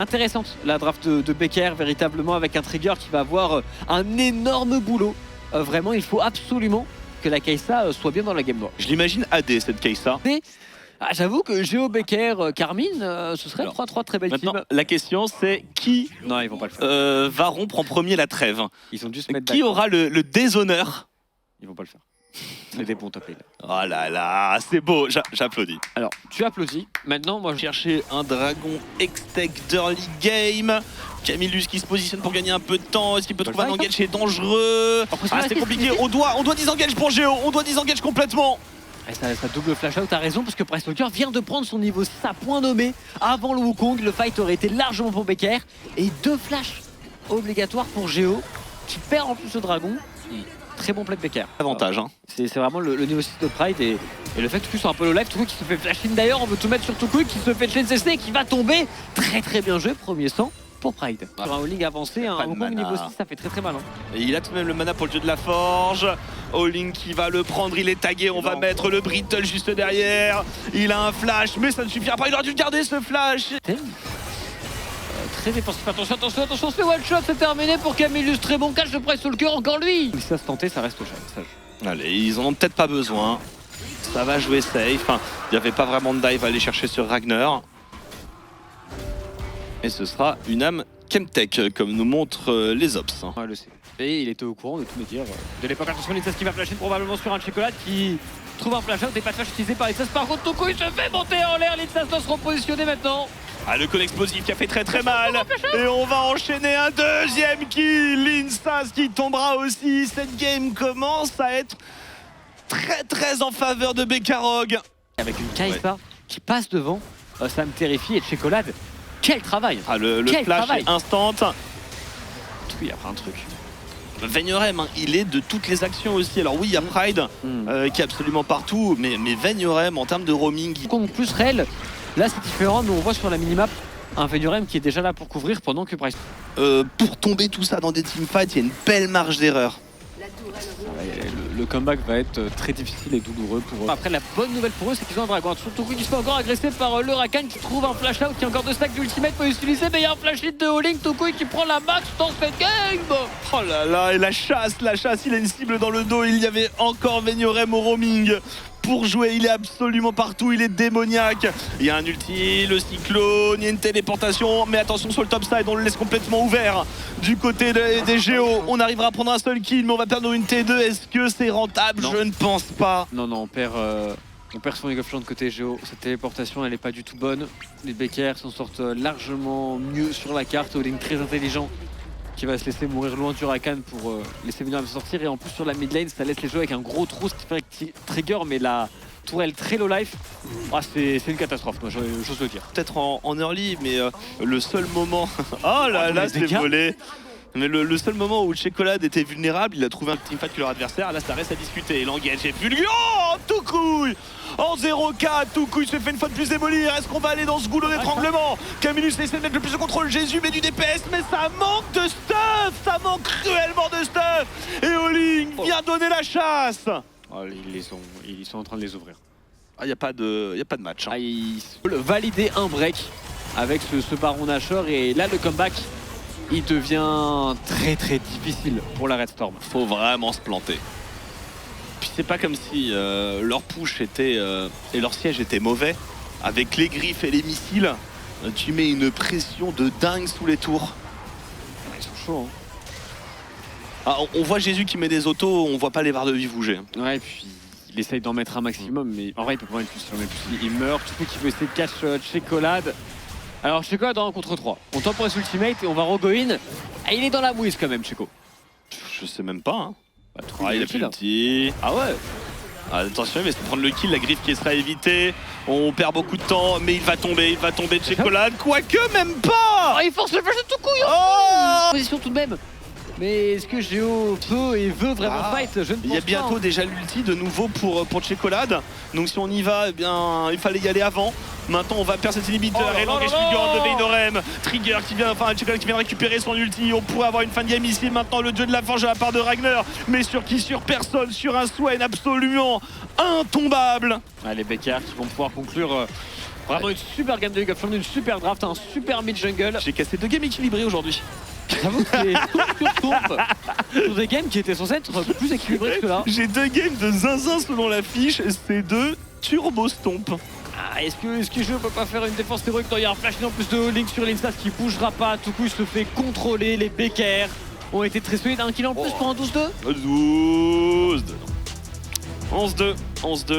Intéressante la draft de Becker, véritablement avec un trigger qui va avoir un énorme boulot. Vraiment, il faut absolument que la Kai'Sa soit bien dans la game. Je l'imagine AD cette Kai'Sa. J'avoue que Géo, Becker, Carmine, ce serait 3-3 très belle team. La question c'est qui non, ils vont pas le faire. Va rompre en premier la trêve. Ils ont dû se mettre qui aura le déshonneur? Ils vont pas le faire. C'est des bons top lanes. Oh là là, c'est beau, j'applaudis. Alors, tu applaudis. Maintenant, moi, je chercher un dragon X-Tech d'early game. Camillus qui se positionne pour gagner un peu de temps. Est-ce qu'il peut trouver un engage? C'est dangereux. C'est compliqué. On doit disengage pour Géo. On doit disengage complètement. Ça double flash out, t'as raison, parce que Price Walker vient de prendre son niveau 6 à point nommé. Avant le Wukong, le fight aurait été largement pour Becker. Et 2 flashs obligatoires pour Géo, qui perd en plus le dragon. Très bon play de Becker. Avantage. Hein. C'est vraiment le niveau 6 de Pride et le fait que Tuku soit un peu low life. Tuku qui se fait flash in d'ailleurs, on veut tout mettre sur Tuku qui se fait chain CC et qui va tomber. Très bien joué, premier sang pour Pride. Sur un all-in avancé, un Wukong niveau 6, ça fait très mal. Hein. Et il a tout de même le mana pour le dieu de la forge. All-in qui va le prendre, il est tagué, on va mettre le Brittle juste derrière. Il a un flash, mais ça ne suffira pas, il aurait dû garder ce flash. Très défensif, attention, c'est one shot, c'est terminé pour Camillus, très bon catch de Price Walker, encore lui. Si ça se tentait, ça reste sage. Allez, ils en ont peut-être pas besoin. Ça va jouer safe. Enfin, il n'y avait pas vraiment de dive à aller chercher sur Ragnar. Et ce sera une âme Chemtech, comme nous montrent les ops. Ouais, le sait. Et il était au courant de tout me dire. De l'époque, attention, Litzas qui va flasher probablement sur un chocolat qui trouve un flash out et pas de flash utilisé par Litzas. Par contre, Tuku il se fait monter en l'air, Litzas doit se repositionner maintenant. Ah, le con explosif qui a fait très mal. Et on va enchaîner un deuxième kill. Litzas qui tombera aussi. Cette game commence à être très en faveur de Bekarog. Avec une Kai'Sa qui passe devant, ça me terrifie. Et Chocolade, quel travail. Le flash est instant. Il y a un truc. Vegnorem, hein, il est de toutes les actions aussi. Alors oui, il y a Pride qui est absolument partout, mais Vegnorem en termes de roaming. Plus Rel, là c'est différent, mais on voit sur la minimap un Vegnorem qui est déjà là pour couvrir pendant que Price. Pour tomber tout ça dans des teamfights, il y a une belle marge d'erreur. Le comeback va être très difficile et douloureux pour eux. Après, la bonne nouvelle pour eux, c'est qu'ils ont un dragon. Surtout qu'ils sont encore agressés par le Rakan qui trouve un flash out qui a encore 2 stacks d'ultimate pour utiliser. Mais il y a un flash hit de All-in, Tuku qui prend la max dans cette game. Oh là là, et la chasse, il a une cible dans le dos. Il y avait encore Vegnorem au roaming. Pour jouer, il est absolument partout, il est démoniaque. Il y a un ulti, le cyclone, il y a une téléportation, mais attention sur le top side, on le laisse complètement ouvert. Du côté des Géos, on arrivera à prendre un seul kill, mais on va perdre une T2. Est-ce que c'est rentable? Je ne pense pas. Non, on perd son League of Legends côté Géo. Cette téléportation, elle n'est pas du tout bonne. Les Becker s'en sortent largement mieux sur la carte. All-in très intelligent qui va se laisser mourir loin du Rakan pour laisser venir se sortir. Et en plus sur la mid lane, ça laisse les jouer avec un gros trou, ce qui fait trigger, mais la tourelle très low life. C'est une catastrophe, moi j'ose le dire. Peut-être en early, mais le seul moment... oh là là, c'est volé. Mais le seul moment où Chocolade était vulnérable, il a trouvé un teamfight que leur adversaire. Là, ça reste à discuter. L'engage est fulgurant. Oh, Tuku en 0-4. Tuku se fait une fois de plus démolir. Est-ce qu'on va aller dans ce goulot d'étranglement? Camillus essaie de mettre le plus de contrôle. Jésus met du DPS, mais ça manque de stuff. Ça manque cruellement de stuff. Et All-in vient donner la chasse. Oh, ils sont en train de les ouvrir. Il n'y a pas de match. Hein. Ils veulent valider un break avec ce Baron Nashor. Et là, le comeback, il devient très difficile pour la Red Storm. Faut vraiment se planter. Puis c'est pas comme si leur push était et leur siège était mauvais. Avec les griffes et les missiles, tu mets une pression de dingue sous les tours. Ils sont chauds. Hein. Ah, on voit Jésus qui met des autos, on voit pas les barres de vie bouger. Ouais, et puis il essaye d'en mettre un maximum, mais en vrai il peut pas mettre plus. Il meurt, tout qui veut essayer de catch Chocolade. Alors Chocolade en 1 contre 3. On temporise ultimate et on va Rogoin. Ah, il est dans la mouise quand même, Checo. Je sais même pas. Hein. Il a plus le petit. Ah ouais. Attention, il va se prendre le kill, la griffe qui sera évitée. On perd beaucoup de temps, mais il va tomber Chocolade. Quoique, même pas. Oh, il force le flash de Tuku. Position tout de même. Mais est-ce que Géo peut et veut vraiment fight? Je ne pense pas. Il y a bientôt déjà l'ulti de nouveau pour Chocolade. Donc si on y va, eh bien, il fallait y aller avant. Maintenant on va perdre cet inhibiteur et l'engage fulgurant de Vegnorem. Trigger qui vient, Chocolade qui vient récupérer son ulti. On pourrait avoir une fin de game ici. Maintenant le dieu de la forge de la part de Ragnar. Mais sur qui? Sur personne. Sur un Swain absolument intombable. Les Becker qui vont pouvoir conclure Vraiment une super game de League of Legends, une super draft, un super mid jungle. J'ai cassé 2 games équilibrés aujourd'hui. J'avoue que c'est tourne sur des games qui étaient censés être plus équilibrés que là. J'ai 2 games de zinzin selon la fiche, c'est 2 turbo stomp. Ah, est-ce que je peux pas faire une défense héroïque? Il y a un flash en plus de Link sur l'Instas qui bougera pas. Tout coup il se fait contrôler. Les BKR ont été très solides. Un kill en plus pour un 12-2. 12-2. 11-2. 11-2.